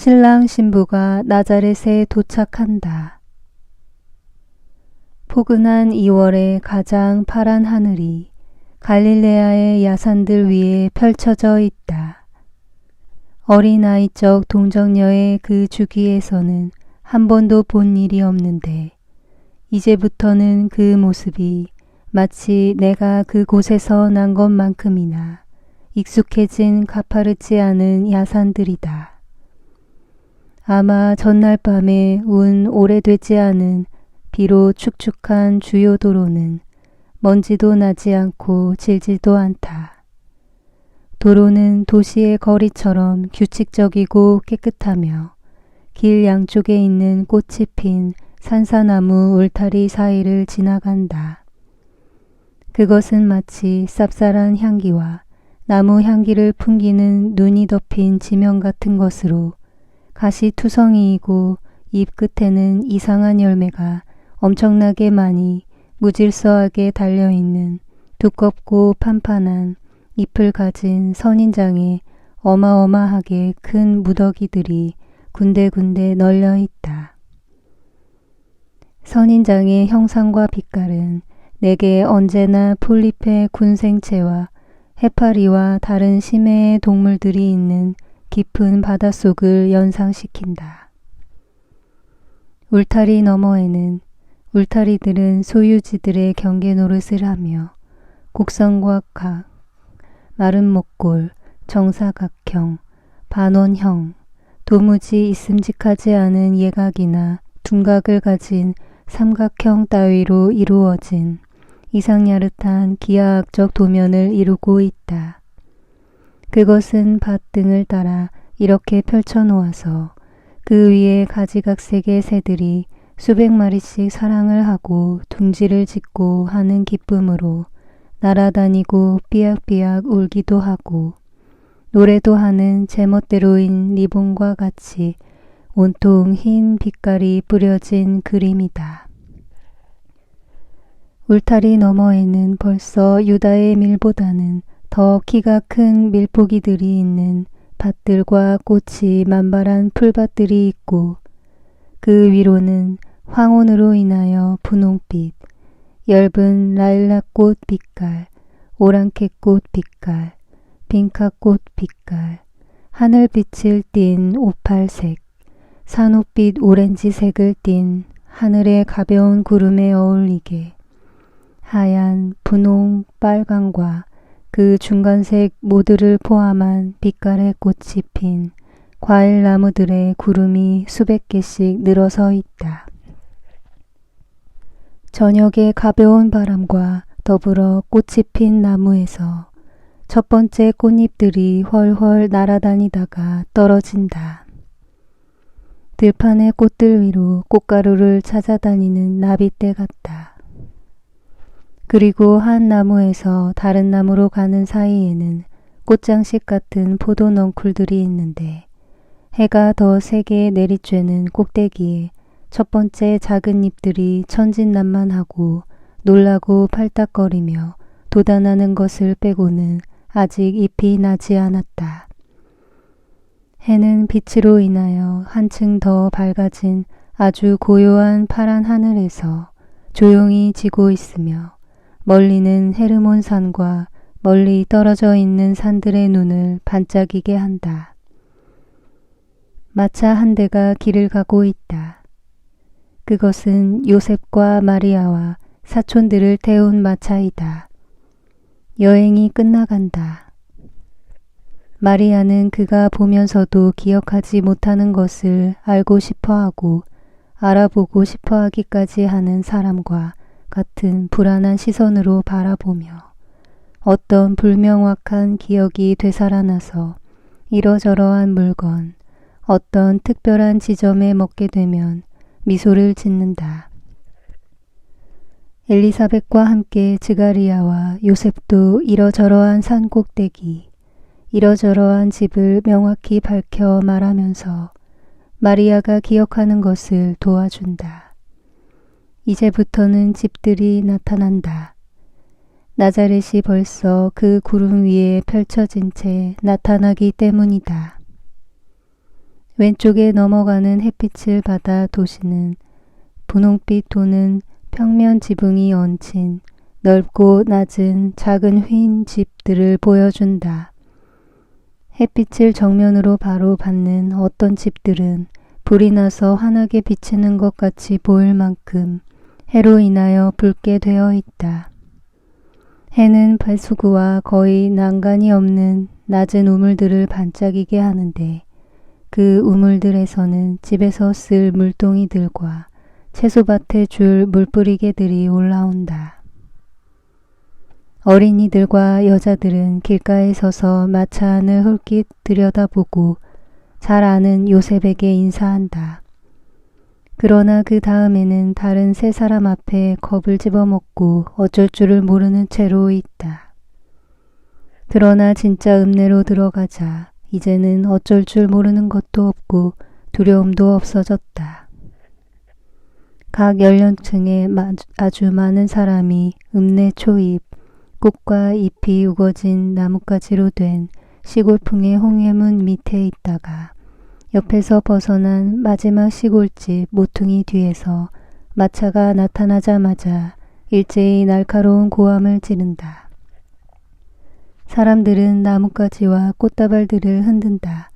신랑 신부가 나자렛에 도착한다. 포근한 2월의 가장 파란 하늘이 갈릴레아의 야산들 위에 펼쳐져 있다. 어린아이적 동정녀의 그 주기에서는 한 번도 본 일이 없는데 이제부터는 그 모습이 마치 내가 그곳에서 난 것만큼이나 익숙해진 가파르지 않은 야산들이다. 아마 전날 밤에 운 오래되지 않은 비로 축축한 주요 도로는 먼지도 나지 않고 질지도 않다. 도로는 도시의 거리처럼 규칙적이고 깨끗하며 길 양쪽에 있는 꽃이 핀 산사나무 울타리 사이를 지나간다. 그것은 마치 쌉쌀한 향기와 나무 향기를 풍기는 눈이 덮인 지면 같은 것으로 가시투성이이고 잎 끝에는 이상한 열매가 엄청나게 많이 무질서하게 달려있는 두껍고 판판한 잎을 가진 선인장에 어마어마하게 큰 무더기들이 군데군데 널려 있다. 선인장의 형상과 빛깔은 내게 언제나 폴리페 군생체와 해파리와 다른 심해의 동물들이 있는 깊은 바닷속을 연상시킨다. 울타리 너머에는 울타리들은 소유지들의 경계 노릇을 하며 곡선과각, 마른 목골, 정사각형, 반원형, 도무지 있음직하지 않은 예각이나 둔각을 가진 삼각형 따위로 이루어진 이상야릇한 기하학적 도면을 이루고 있다. 그것은 밭 등을 따라 이렇게 펼쳐놓아서 그 위에 가지각색의 새들이 수백 마리씩 사랑을 하고 둥지를 짓고 하는 기쁨으로 날아다니고 삐약삐약 울기도 하고 노래도 하는 제멋대로인 리본과 같이 온통 흰 빛깔이 뿌려진 그림이다. 울타리 너머에는 벌써 유다의 밀보다는 더 키가 큰 밀포기들이 있는 밭들과 꽃이 만발한 풀밭들이 있고 그 위로는 황혼으로 인하여 분홍빛, 엷은 라일락꽃 빛깔, 오랑캐꽃 빛깔, 빈카꽃 빛깔, 하늘빛을 띤 오팔색, 산호빛 오렌지색을 띤 하늘의 가벼운 구름에 어울리게 하얀, 분홍, 빨강과 그 중간색 모두를 포함한 빛깔의 꽃이 핀 과일나무들의 구름이 수백 개씩 늘어서 있다. 저녁의 가벼운 바람과 더불어 꽃이 핀 나무에서 첫 번째 꽃잎들이 훨훨 날아다니다가 떨어진다. 들판의 꽃들 위로 꽃가루를 찾아다니는 나비떼 같다. 그리고 한 나무에서 다른 나무로 가는 사이에는 꽃장식 같은 포도 넝쿨들이 있는데 해가 더 세게 내리쬐는 꼭대기에 첫 번째 작은 잎들이 천진난만하고 놀라고 팔딱거리며 돋아나는 것을 빼고는 아직 잎이 나지 않았다. 해는 빛으로 인하여 한층 더 밝아진 아주 고요한 파란 하늘에서 조용히 지고 있으며 멀리는 헤르몬 산과 멀리 떨어져 있는 산들의 눈을 반짝이게 한다. 마차 한 대가 길을 가고 있다. 그것은 요셉과 마리아와 사촌들을 태운 마차이다. 여행이 끝나간다. 마리아는 그가 보면서도 기억하지 못하는 것을 알고 싶어하고 알아보고 싶어하기까지 하는 사람과 같은 불안한 시선으로 바라보며 어떤 불명확한 기억이 되살아나서 이러저러한 물건, 어떤 특별한 지점에 먹게 되면 미소를 짓는다. 엘리사벳과 함께 즈가리아와 요셉도 이러저러한 산 꼭대기, 이러저러한 집을 명확히 밝혀 말하면서 마리아가 기억하는 것을 도와준다. 이제부터는 집들이 나타난다. 나자렛이 벌써 그 구름 위에 펼쳐진 채 나타나기 때문이다. 왼쪽에 넘어가는 햇빛을 받아 도시는 분홍빛 도는 평면 지붕이 얹힌 넓고 낮은 작은 휜 집들을 보여준다. 햇빛을 정면으로 바로 받는 어떤 집들은 불이 나서 환하게 비치는 것 같이 보일 만큼 해로 인하여 붉게 되어 있다. 해는 배수구와 거의 난간이 없는 낮은 우물들을 반짝이게 하는데 그 우물들에서는 집에서 쓸 물동이들과 채소밭에 줄 물뿌리개들이 올라온다. 어린이들과 여자들은 길가에 서서 마차 안을 홀깃 들여다보고 잘 아는 요셉에게 인사한다. 그러나 그 다음에는 다른 세 사람 앞에 겁을 집어먹고 어쩔 줄을 모르는 채로 있다. 그러나 진짜 읍내로 들어가자 이제는 어쩔 줄 모르는 것도 없고 두려움도 없어졌다. 각 연령층에 아주 많은 사람이 읍내 초입, 꽃과 잎이 우거진 나뭇가지로 된 시골풍의 홍해문 밑에 있다가 옆에서 벗어난 마지막 시골집 모퉁이 뒤에서 마차가 나타나자마자 일제히 날카로운 고함을 지른다. 사람들은 나뭇가지와 꽃다발들을 흔든다.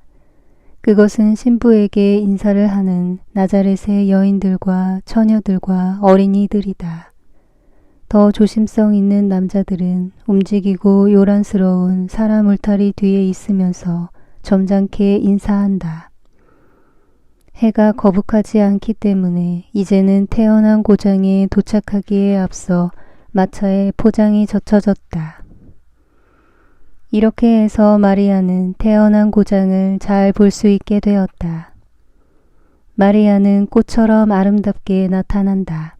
그것은 신부에게 인사를 하는 나자렛의 여인들과 처녀들과 어린이들이다. 더 조심성 있는 남자들은 움직이고 요란스러운 사람 울타리 뒤에 있으면서 점잖게 인사한다. 해가 거북하지 않기 때문에 이제는 태어난 고장에 도착하기에 앞서 마차에 포장이 젖혀졌다. 이렇게 해서 마리아는 태어난 고장을 잘 볼 수 있게 되었다. 마리아는 꽃처럼 아름답게 나타난다.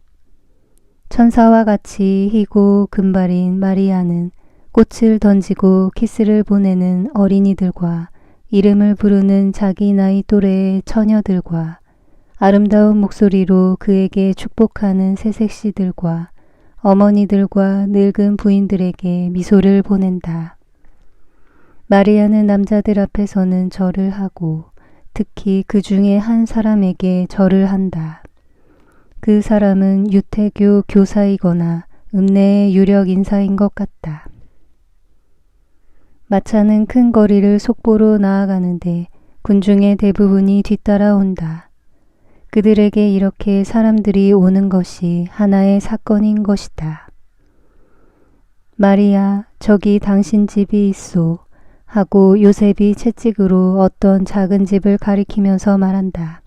천사와 같이 희고 금발인 마리아는 꽃을 던지고 키스를 보내는 어린이들과 이름을 부르는 자기 나이 또래의 처녀들과 아름다운 목소리로 그에게 축복하는 새색시들과 어머니들과 늙은 부인들에게 미소를 보낸다. 마리아는 남자들 앞에서는 절을 하고 특히 그 중에 한 사람에게 절을 한다. 그 사람은 유태교 교사이거나 읍내의 유력 인사인 것 같다. 마차는 큰 거리를 속보로 나아가는데 군중의 대부분이 뒤따라온다. 그들에게 이렇게 사람들이 오는 것이 하나의 사건인 것이다. 마리아, 저기 당신 집이 있소 하고 요셉이 채찍으로 어떤 작은 집을 가리키면서 말한다.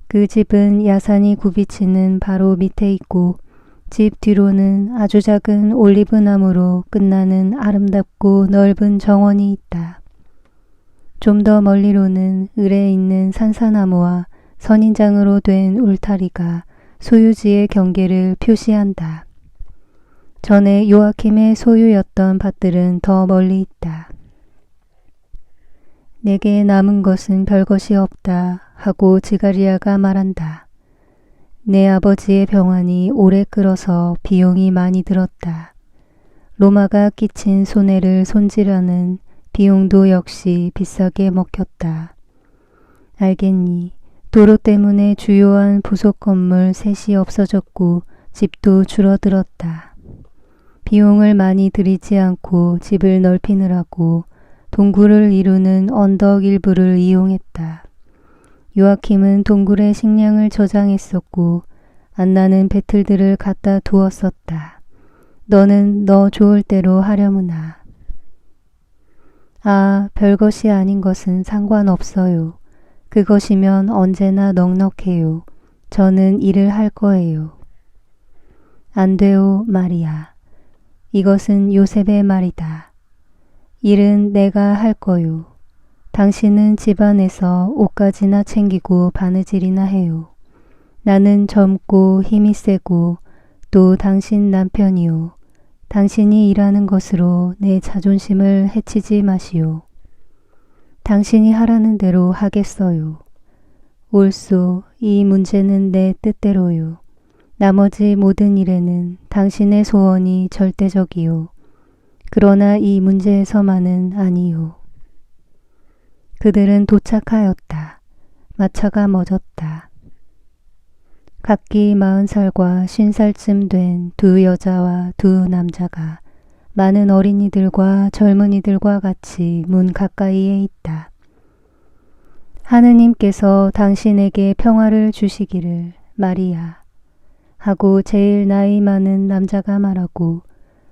그 집은 야산이 굽이치는 바로 밑에 있고 집 뒤로는 아주 작은 올리브나무로 끝나는 아름답고 넓은 정원이 있다. 좀 더 멀리로는 을에 있는 산사나무와 선인장으로 된 울타리가 소유지의 경계를 표시한다. 전에 요아킴의 소유였던 밭들은 더 멀리 있다. 내게 남은 것은 별것이 없다 하고 지가리아가 말한다. 내 아버지의 병환이 오래 끌어서 비용이 많이 들었다. 로마가 끼친 손해를 손질하는 비용도 역시 비싸게 먹혔다. 알겠니? 도로 때문에 주요한 부속 건물 셋이 없어졌고 집도 줄어들었다. 비용을 많이 들이지 않고 집을 넓히느라고 동굴을 이루는 언덕 일부를 이용했다. 요아킴은 동굴에 식량을 저장했었고 안나는 배틀들을 갖다 두었었다. 너는 너 좋을 대로 하려무나. 아, 별것이 아닌 것은 상관없어요. 그것이면 언제나 넉넉해요. 저는 일을 할 거예요. 안 돼요, 마리아. 이것은 요셉의 말이다. 일은 내가 할 거요. 당신은 집안에서 옷가지나 챙기고 바느질이나 해요. 나는 젊고 힘이 세고 또 당신 남편이요. 당신이 일하는 것으로 내 자존심을 해치지 마시오. 당신이 하라는 대로 하겠어요. 옳소, 이 문제는 내 뜻대로요. 나머지 모든 일에는 당신의 소원이 절대적이요. 그러나 이 문제에서만은 아니요. 그들은 도착하였다. 마차가 멎었다. 각기 40살과 50살쯤 된 두 여자와 두 남자가 많은 어린이들과 젊은이들과 같이 문 가까이에 있다. 하느님께서 당신에게 평화를 주시기를 마리아 하고 제일 나이 많은 남자가 말하고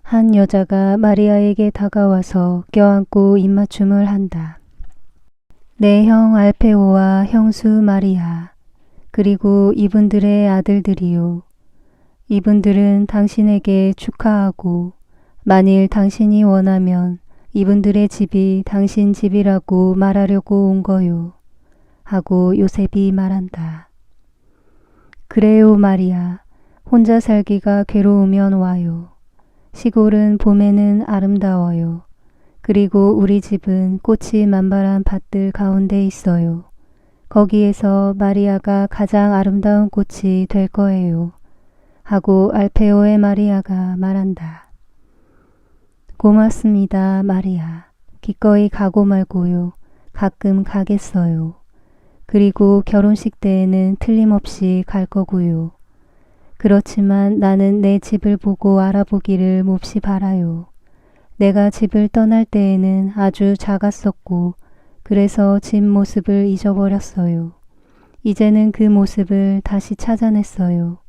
한 여자가 마리아에게 다가와서 껴안고 입맞춤을 한다. 내 형 알페오와 형수 마리아 그리고 이분들의 아들들이요. 이분들은 당신에게 축하하고 만일 당신이 원하면 이분들의 집이 당신 집이라고 말하려고 온 거요. 하고 요셉이 말한다. 그래요 마리아. 혼자 살기가 괴로우면 와요. 시골은 봄에는 아름다워요. 그리고 우리 집은 꽃이 만발한 밭들 가운데 있어요. 거기에서 마리아가 가장 아름다운 꽃이 될 거예요. 하고 알페오의 마리아가 말한다. 고맙습니다 마리아. 기꺼이 가고 말고요. 가끔 가겠어요. 그리고 결혼식 때에는 틀림없이 갈 거고요. 그렇지만 나는 내 집을 보고 알아보기를 몹시 바라요. 내가 집을 떠날 때에는 아주 작았었고 그래서 집 모습을 잊어버렸어요. 이제는 그 모습을 다시 찾아냈어요.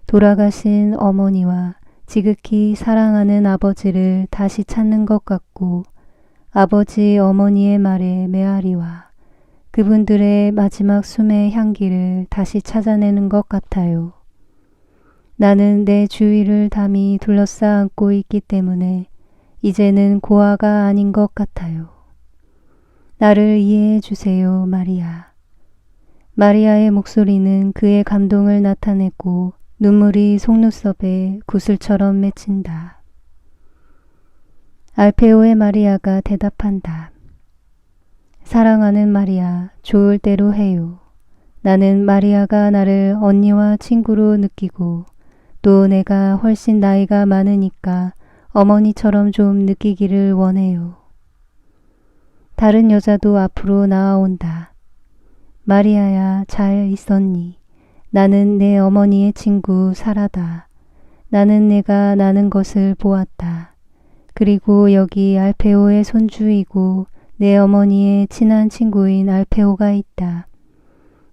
돌아가신 어머니와 지극히 사랑하는 아버지를 다시 찾는 것 같고 아버지 어머니의 말에 메아리와 그분들의 마지막 숨의 향기를 다시 찾아내는 것 같아요. 나는 내 주위를 담이 둘러싸안고 있기 때문에 이제는 고아가 아닌 것 같아요. 나를 이해해 주세요, 마리아. 마리아의 목소리는 그의 감동을 나타내고 눈물이 속눈썹에 구슬처럼 맺힌다. 알페오의 마리아가 대답한다. 사랑하는 마리아, 좋을 대로 해요. 나는 마리아가 나를 언니와 친구로 느끼고 또 내가 훨씬 나이가 많으니까 어머니처럼 좀 느끼기를 원해요. 다른 여자도 앞으로 나아온다. 마리아야, 잘 있었니? 나는 내 어머니의 친구 사라다. 나는 내가 나는 것을 보았다. 그리고 여기 알페오의 손주이고 내 어머니의 친한 친구인 알페오가 있다.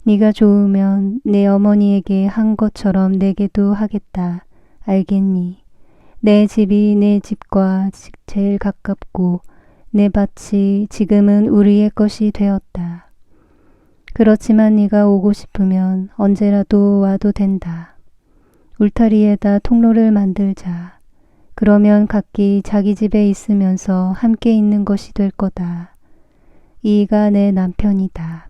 네가 좋으면 내 어머니에게 한 것처럼 내게도 하겠다. 알겠니? 내 집이 내 집과 제일 가깝고 내 밭이 지금은 우리의 것이 되었다. 그렇지만 네가 오고 싶으면 언제라도 와도 된다. 울타리에다 통로를 만들자. 그러면 각기 자기 집에 있으면서 함께 있는 것이 될 거다. 이가 내 남편이다.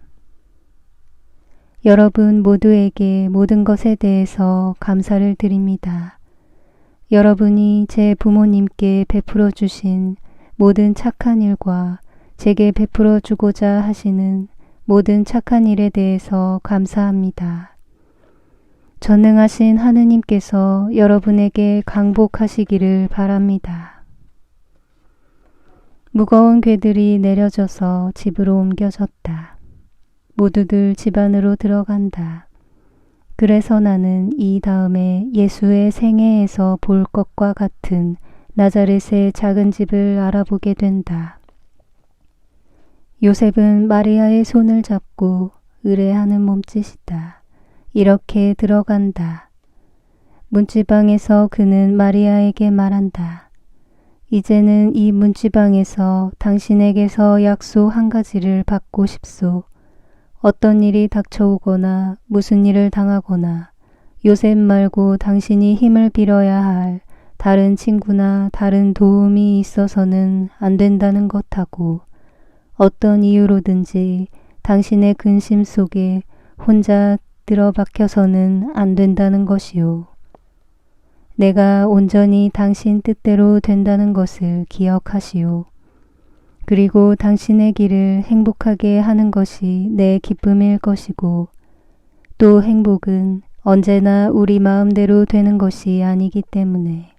여러분 모두에게 모든 것에 대해서 감사를 드립니다. 여러분이 제 부모님께 베풀어 주신 모든 착한 일과 제게 베풀어 주고자 하시는 모든 착한 일에 대해서 감사합니다. 전능하신 하느님께서 여러분에게 강복하시기를 바랍니다. 무거운 궤들이 내려져서 집으로 옮겨졌다. 모두들 집 안으로 들어간다. 그래서 나는 이 다음에 예수의 생애에서 볼 것과 같은 나자렛의 작은 집을 알아보게 된다. 요셉은 마리아의 손을 잡고 의뢰하는 몸짓이다. 이렇게 들어간다. 문지방에서 그는 마리아에게 말한다. 이제는 이 문지방에서 당신에게서 약속 한 가지를 받고 싶소. 어떤 일이 닥쳐오거나 무슨 일을 당하거나 요셉 말고 당신이 힘을 빌어야 할 다른 친구나 다른 도움이 있어서는 안 된다는 것하고 어떤 이유로든지 당신의 근심 속에 혼자 들어박혀서는 안 된다는 것이요. 내가 온전히 당신 뜻대로 된다는 것을 기억하시오. 그리고 당신의 길을 행복하게 하는 것이 내 기쁨일 것이고 또 행복은 언제나 우리 마음대로 되는 것이 아니기 때문에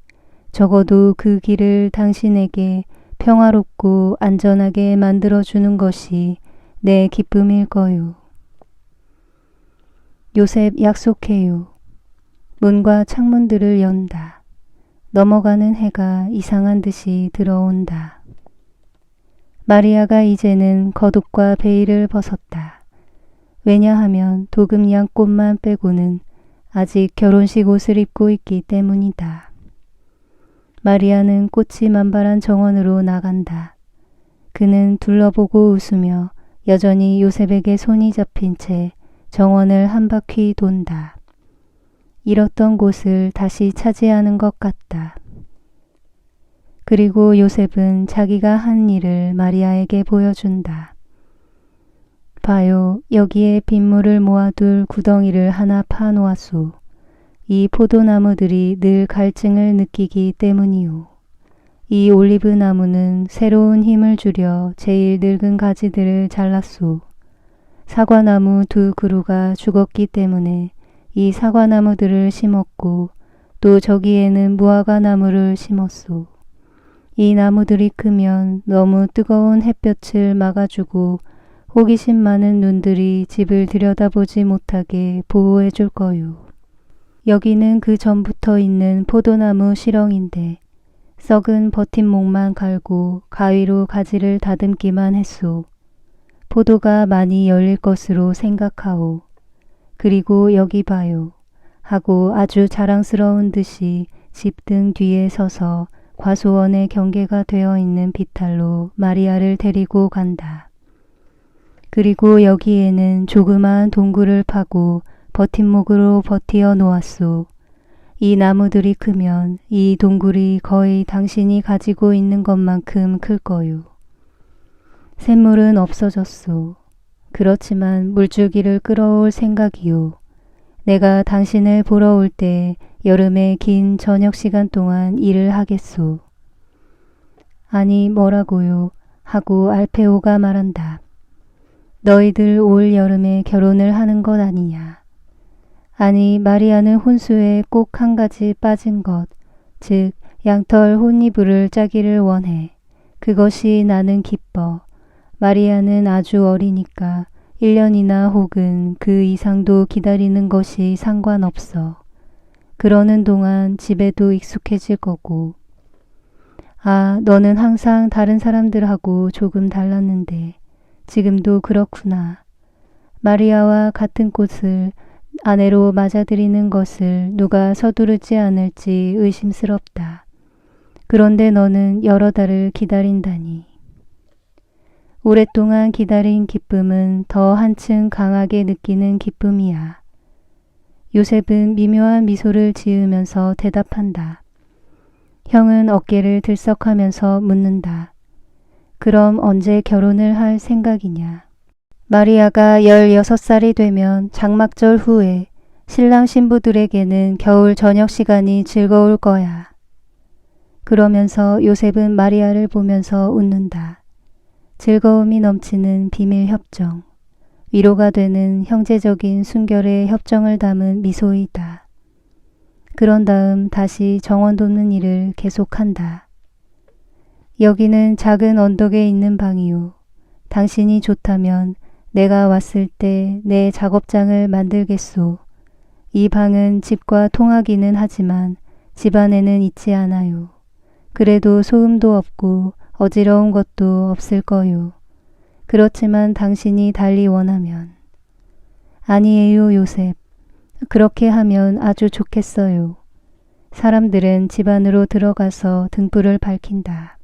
적어도 그 길을 당신에게 평화롭고 안전하게 만들어주는 것이 내 기쁨일 거요. 요셉 약속해요. 문과 창문들을 연다. 넘어가는 해가 이상한 듯이 들어온다. 마리아가 이제는 겉옷과 베일을 벗었다. 왜냐하면 도금양 꽃만 빼고는 아직 결혼식 옷을 입고 있기 때문이다. 마리아는 꽃이 만발한 정원으로 나간다. 그는 둘러보고 웃으며 여전히 요셉에게 손이 잡힌 채 정원을 한 바퀴 돈다. 잃었던 곳을 다시 차지하는 것 같다. 그리고 요셉은 자기가 한 일을 마리아에게 보여준다. 봐요, 여기에 빗물을 모아둘 구덩이를 하나 파놓았소. 이 포도나무들이 늘 갈증을 느끼기 때문이요. 이 올리브 나무는 새로운 힘을 주려 제일 늙은 가지들을 잘랐소. 사과나무 2그루가 죽었기 때문에 이 사과나무들을 심었고 또 저기에는 무화과나무를 심었소. 이 나무들이 크면 너무 뜨거운 햇볕을 막아주고 호기심 많은 눈들이 집을 들여다보지 못하게 보호해 줄 거요. 여기는 그 전부터 있는 포도나무 시렁인데 썩은 버팀목만 갈고 가위로 가지를 다듬기만 했소. 포도가 많이 열릴 것으로 생각하오. 그리고 여기 봐요. 하고 아주 자랑스러운 듯이 집 등 뒤에 서서 과수원의 경계가 되어 있는 비탈로 마리아를 데리고 간다. 그리고 여기에는 조그마한 동굴을 파고 버팀목으로 버티어 놓았소. 이 나무들이 크면 이 동굴이 거의 당신이 가지고 있는 것만큼 클 거요. 샘물은 없어졌소. 그렇지만 물줄기를 끌어올 생각이요. 내가 당신을 보러 올 때 여름의 긴 저녁 시간 동안 일을 하겠소. 아니 뭐라고요? 하고 알페오가 말한다. 너희들 올 여름에 결혼을 하는 것 아니냐. 아니 마리아는 혼수에 꼭 한 가지 빠진 것, 즉 양털 혼이불을 짜기를 원해. 그것이 나는 기뻐. 마리아는 아주 어리니까 1년이나 혹은 그 이상도 기다리는 것이 상관없어. 그러는 동안 집에도 익숙해질 거고. 아, 너는 항상 다른 사람들하고 조금 달랐는데 지금도 그렇구나. 마리아와 같은 꽃을 아내로 맞아들이는 것을 누가 서두르지 않을지 의심스럽다. 그런데 너는 여러 달을 기다린다니. 오랫동안 기다린 기쁨은 더 한층 강하게 느끼는 기쁨이야. 요셉은 미묘한 미소를 지으면서 대답한다. 형은 어깨를 들썩하면서 묻는다. 그럼 언제 결혼을 할 생각이냐? 마리아가 16살이 되면 장막절 후에 신랑 신부들에게는 겨울 저녁 시간이 즐거울 거야. 그러면서 요셉은 마리아를 보면서 웃는다. 즐거움이 넘치는 비밀 협정, 위로가 되는 형제적인 순결의 협정을 담은 미소이다. 그런 다음 다시 정원 돕는 일을 계속한다. 여기는 작은 언덕에 있는 방이요. 당신이 좋다면 내가 왔을 때 내 작업장을 만들겠소. 이 방은 집과 통하기는 하지만 집 안에는 있지 않아요. 그래도 소음도 없고 어지러운 것도 없을 거요. 그렇지만 당신이 달리 원하면. 아니에요, 요셉. 그렇게 하면 아주 좋겠어요. 사람들은 집 안으로 들어가서 등불을 밝힌다.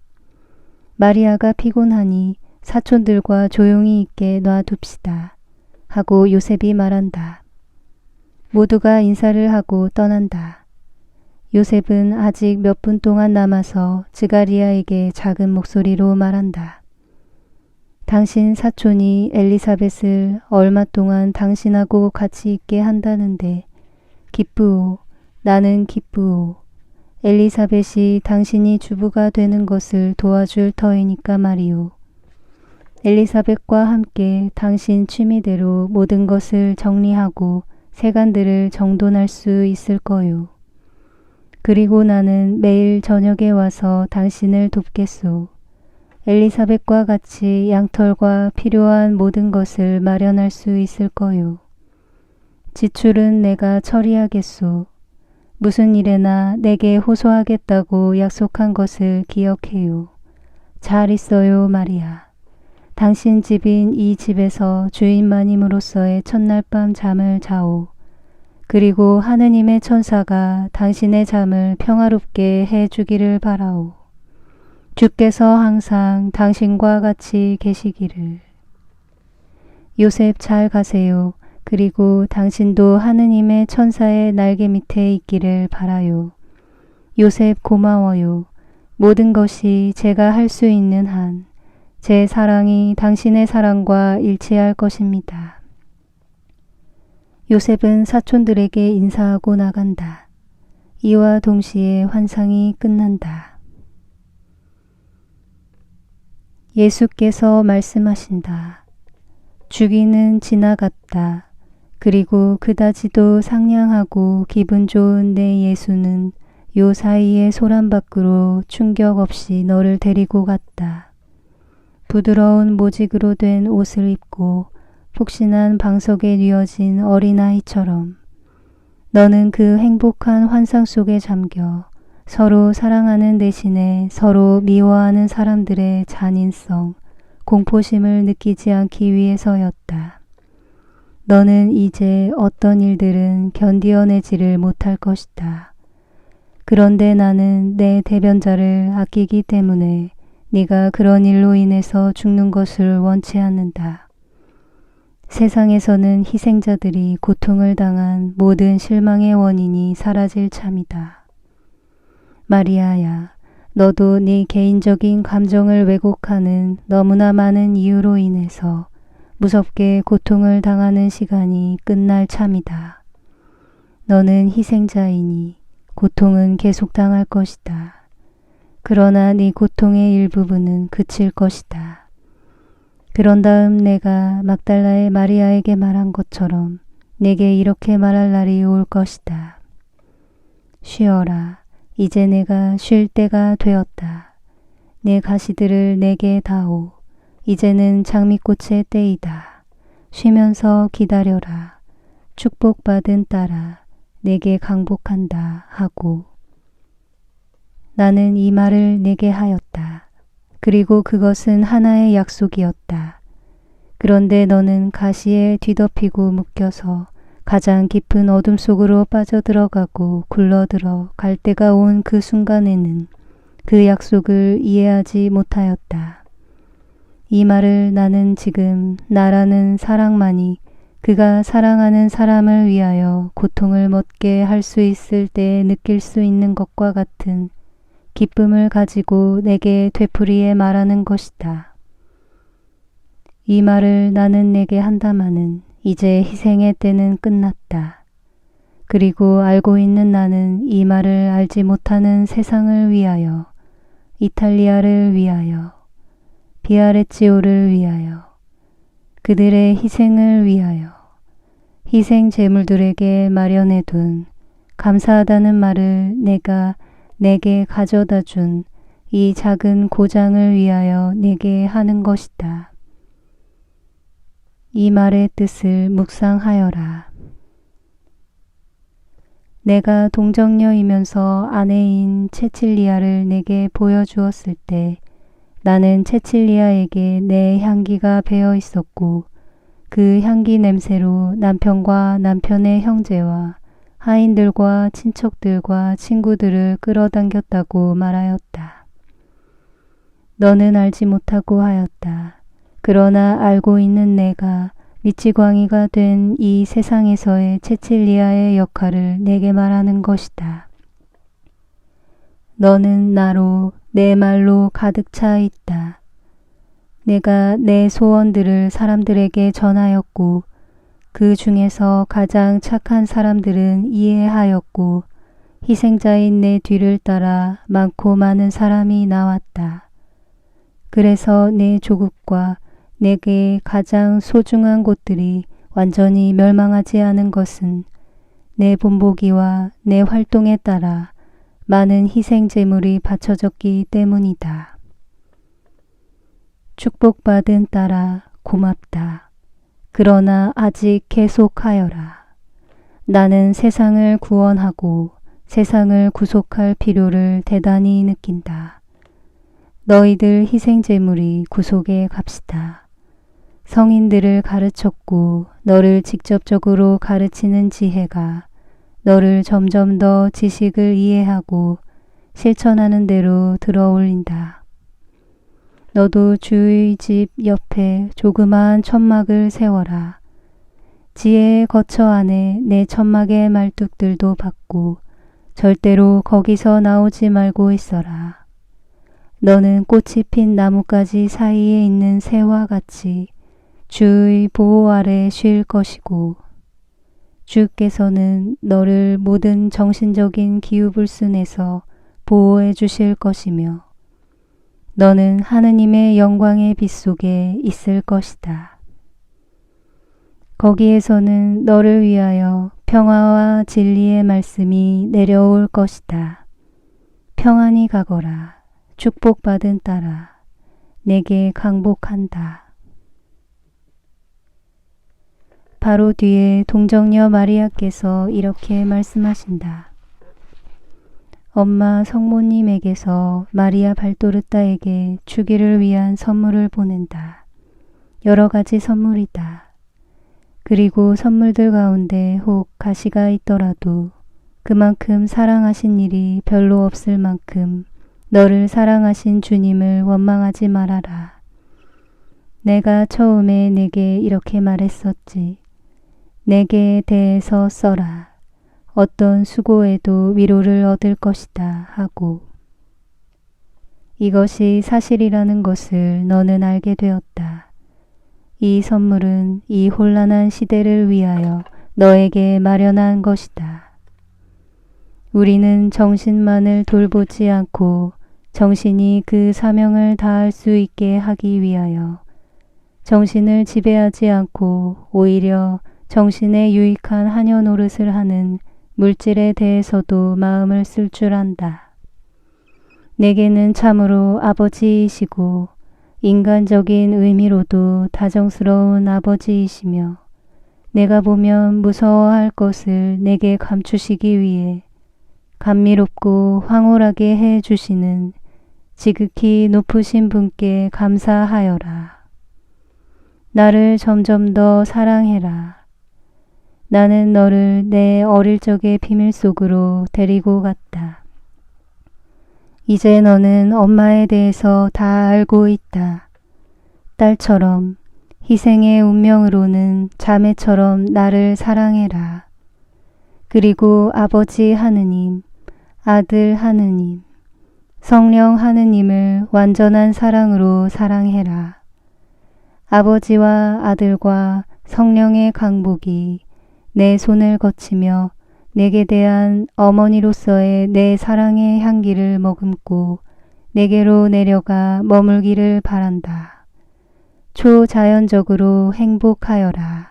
마리아가 피곤하니 사촌들과 조용히 있게 놔둡시다. 하고 요셉이 말한다. 모두가 인사를 하고 떠난다. 요셉은 아직 몇 분 동안 남아서 즈가리아에게 작은 목소리로 말한다. 당신 사촌이 엘리사벳을 얼마 동안 당신하고 같이 있게 한다는데 기쁘오. 나는 기쁘오. 엘리사벳이 당신이 주부가 되는 것을 도와줄 터이니까 말이오. 엘리사벳과 함께 당신 취미대로 모든 것을 정리하고 세간들을 정돈할 수 있을 거요. 그리고 나는 매일 저녁에 와서 당신을 돕겠소. 엘리사벳과 같이 양털과 필요한 모든 것을 마련할 수 있을 거요. 지출은 내가 처리하겠소. 무슨 일에나 내게 호소하겠다고 약속한 것을 기억해요. 잘 있어요, 마리아. 당신 집인 이 집에서 주인마님으로서의 첫날 밤 잠을 자오. 그리고 하느님의 천사가 당신의 잠을 평화롭게 해주기를 바라오. 주께서 항상 당신과 같이 계시기를. 요셉 잘 가세요. 그리고 당신도 하느님의 천사의 날개 밑에 있기를 바라요. 요셉 고마워요. 모든 것이 제가 할 수 있는 한 제 사랑이 당신의 사랑과 일치할 것입니다. 요셉은 사촌들에게 인사하고 나간다. 이와 동시에 환상이 끝난다. 예수께서 말씀하신다. 주기는 지나갔다. 그리고 그다지도 상냥하고 기분 좋은 내 예수는 요 사이에 소란 밖으로 충격 없이 너를 데리고 갔다. 부드러운 모직으로 된 옷을 입고 폭신한 방석에 뉘어진 어린아이처럼 너는 그 행복한 환상 속에 잠겨 서로 사랑하는 대신에 서로 미워하는 사람들의 잔인성, 공포심을 느끼지 않기 위해서였다. 너는 이제 어떤 일들은 견디어내지를 못할 것이다. 그런데 나는 내 대변자를 아끼기 때문에 네가 그런 일로 인해서 죽는 것을 원치 않는다. 세상에서는 희생자들이 고통을 당한 모든 실망의 원인이 사라질 참이다. 마리아야, 너도 네 개인적인 감정을 왜곡하는 너무나 많은 이유로 인해서 무섭게 고통을 당하는 시간이 끝날 참이다. 너는 희생자이니 고통은 계속 당할 것이다. 그러나 네 고통의 일부분은 그칠 것이다. 그런 다음 내가 막달라의 마리아에게 말한 것처럼 내게 이렇게 말할 날이 올 것이다. 쉬어라. 이제 내가 쉴 때가 되었다. 내 가시들을 내게 다오. 이제는 장미꽃의 때이다. 쉬면서 기다려라. 축복받은 딸아, 내게 강복한다 하고. 나는 이 말을 내게 하였다. 그리고 그것은 하나의 약속이었다. 그런데 너는 가시에 뒤덮이고 묶여서 가장 깊은 어둠 속으로 빠져들어가고 굴러들어 갈 때가 온 그 순간에는 그 약속을 이해하지 못하였다. 이 말을 나는 지금 나라는 사랑만이 그가 사랑하는 사람을 위하여 고통을 먹게 할 수 있을 때 느낄 수 있는 것과 같은 기쁨을 가지고 내게 되풀이해 말하는 것이다. 이 말을 나는 내게 한다마는 이제 희생의 때는 끝났다. 그리고 알고 있는 나는 이 말을 알지 못하는 세상을 위하여, 이탈리아를 위하여, 비아레치오를 위하여, 그들의 희생을 위하여, 희생 제물들에게 마련해둔 감사하다는 말을 내가 내게 가져다 준 이 작은 고장을 위하여 내게 하는 것이다. 이 말의 뜻을 묵상하여라. 내가 동정녀이면서 아내인 체칠리아를 내게 보여주었을 때 나는 체칠리아에게 내 향기가 배어 있었고 그 향기 냄새로 남편과 남편의 형제와 하인들과 친척들과 친구들을 끌어당겼다고 말하였다. 너는 알지 못하고 하였다. 그러나 알고 있는 내가 미치광이가 된 이 세상에서의 체칠리아의 역할을 내게 말하는 것이다. 너는 나로 내 말로 가득 차 있다. 내가 내 소원들을 사람들에게 전하였고 그 중에서 가장 착한 사람들은 이해하였고 희생자인 내 뒤를 따라 많고 많은 사람이 나왔다. 그래서 내 조국과 내게 가장 소중한 곳들이 완전히 멸망하지 않은 것은 내 본보기와 내 활동에 따라 많은 희생 제물이 바쳐졌기 때문이다. 축복받은 딸아, 고맙다. 그러나 아직 계속하여라. 나는 세상을 구원하고 세상을 구속할 필요를 대단히 느낀다. 너희들 희생제물이 구속의 값이다. 성인들을 가르쳤고 너를 직접적으로 가르치는 지혜가 너를 점점 더 지식을 이해하고 실천하는 대로 들어올린다. 너도 주의 집 옆에 조그마한 천막을 세워라. 지혜의 거처 안에 내 천막의 말뚝들도 받고 절대로 거기서 나오지 말고 있어라. 너는 꽃이 핀 나뭇가지 사이에 있는 새와 같이 주의 보호 아래 쉴 것이고 주께서는 너를 모든 정신적인 기후불순에서 보호해 주실 것이며 너는 하느님의 영광의 빛 속에 있을 것이다. 거기에서는 너를 위하여 평화와 진리의 말씀이 내려올 것이다. 평안히 가거라. 축복받은 딸아, 내게 강복한다. 바로 뒤에 동정녀 마리아께서 이렇게 말씀하신다. 엄마 성모님에게서 마리아 발도르타에게 주기를 위한 선물을 보낸다. 여러 가지 선물이다. 그리고 선물들 가운데 혹 가시가 있더라도 그만큼 사랑하신 일이 별로 없을 만큼 너를 사랑하신 주님을 원망하지 말아라. 내가 처음에 내게 이렇게 말했었지. 내게 대해서 써라. 어떤 수고에도 위로를 얻을 것이다 하고. 이것이 사실이라는 것을 너는 알게 되었다. 이 선물은 이 혼란한 시대를 위하여 너에게 마련한 것이다. 우리는 정신만을 돌보지 않고 정신이 그 사명을 다할 수 있게 하기 위하여 정신을 지배하지 않고 오히려 정신에 유익한 하녀 노릇을 하는 물질에 대해서도 마음을 쓸 줄 안다. 내게는 참으로 아버지이시고 인간적인 의미로도 다정스러운 아버지이시며 내가 보면 무서워할 것을 내게 감추시기 위해 감미롭고 황홀하게 해 주시는 지극히 높으신 분께 감사하여라. 나를 점점 더 사랑해라. 나는 너를 내 어릴 적의 비밀 속으로 데리고 갔다. 이제 너는 엄마에 대해서 다 알고 있다. 딸처럼 희생의 운명으로는 자매처럼 나를 사랑해라. 그리고 아버지 하느님, 아들 하느님, 성령 하느님을 완전한 사랑으로 사랑해라. 아버지와 아들과 성령의 강복이 내 손을 거치며 내게 대한 어머니로서의 내 사랑의 향기를 머금고 내게로 내려가 머물기를 바란다. 초자연적으로 행복하여라.